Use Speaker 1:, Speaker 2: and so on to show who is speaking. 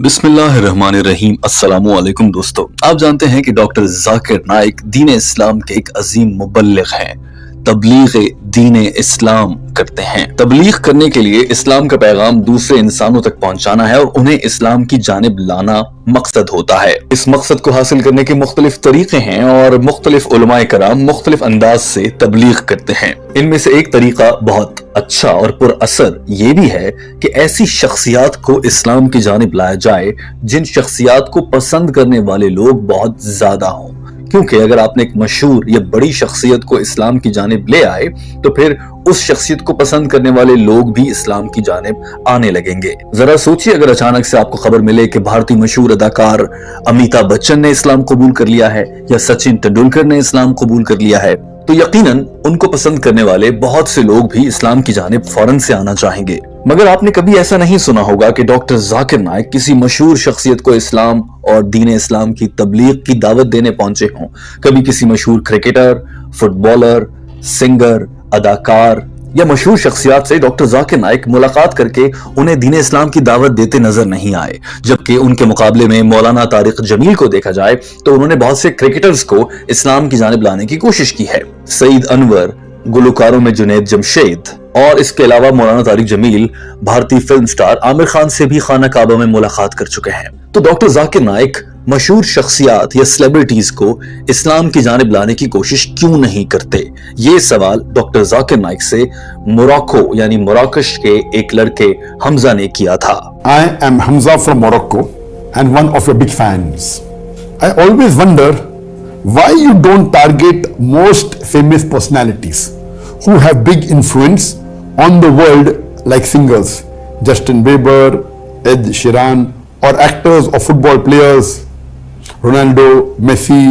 Speaker 1: بسم اللہ الرحمن الرحیم۔ السلام علیکم دوستو، آپ جانتے ہیں کہ ڈاکٹر ذاکر نائک دین اسلام کے ایک عظیم مبلغ ہیں، تبلیغ دین اسلام کرتے ہیں۔ تبلیغ کرنے کے لیے اسلام کا پیغام دوسرے انسانوں تک پہنچانا ہے اور انہیں اسلام کی جانب لانا مقصد ہوتا ہے۔ اس مقصد کو حاصل کرنے کے مختلف طریقے ہیں اور مختلف علماء کرام مختلف انداز سے تبلیغ کرتے ہیں۔ ان میں سے ایک طریقہ بہت اچھا اور پر اثر یہ بھی ہے کہ ایسی شخصیات کو اسلام کی جانب لایا جائے جن شخصیات کو پسند کرنے والے لوگ بہت زیادہ ہوں، کیونکہ اگر آپ نے ایک مشہور یا بڑی شخصیت کو اسلام کی جانب لے آئے تو پھر اس شخصیت کو پسند کرنے والے لوگ بھی اسلام کی جانب آنے لگیں گے۔ ذرا سوچئے، اگر اچانک سے آپ کو خبر ملے کہ بھارتی مشہور اداکار امیتابھ بچن نے اسلام قبول کر لیا ہے یا سچن ٹنڈولکر نے اسلام قبول کر لیا ہے، تو یقیناً ان کو پسند کرنے والے بہت سے لوگ بھی اسلام کی جانب فوراً سے آنا چاہیں گے۔ مگر آپ نے کبھی ایسا نہیں سنا ہوگا کہ ڈاکٹر ذاکر نائک کسی مشہور شخصیت کو اسلام اور دین اسلام کی تبلیغ کی دعوت دینے پہنچے ہوں۔ کبھی کسی مشہور کرکٹر، فٹ بالر، سنگر، اداکار یا مشہور شخصیات سے ڈاکٹر ذاکر نائک ملاقات کر کے انہیں دین اسلام کی دعوت دیتے نظر نہیں آئے، جبکہ ان کے مقابلے میں مولانا طارق جمیل کو دیکھا جائے تو انہوں نے بہت سے کرکٹرز کو اسلام کی جانب لانے کی کوشش کی ہے۔ سعید انور، گلوکاروں میں جنید جمشید، اور اس کے علاوہ مولانا طارق جمیل بھارتی فلم سٹار عامر خان سے بھی خانہ کعبہ میں ملاقات کر چکے ہیں۔ تو ڈاکٹر ذاکر نائک مشہور شخصیات یا سیلیبریٹیز کو اسلام کی جانب لانے کی کوشش کیوں نہیں کرتے؟ یہ سوال ڈاکٹر ذاکر نائک سے موراکو یعنی مراکش کے ایک لڑکے حمزہ نے کیا تھا۔
Speaker 2: I am Hamza from Morocco and one of your big fans. I always wonder why you don't target most famous personalities who have big influence on the world like singers, Justin Bieber, Ed Sheeran, or actors or football players, Ronaldo, Messi,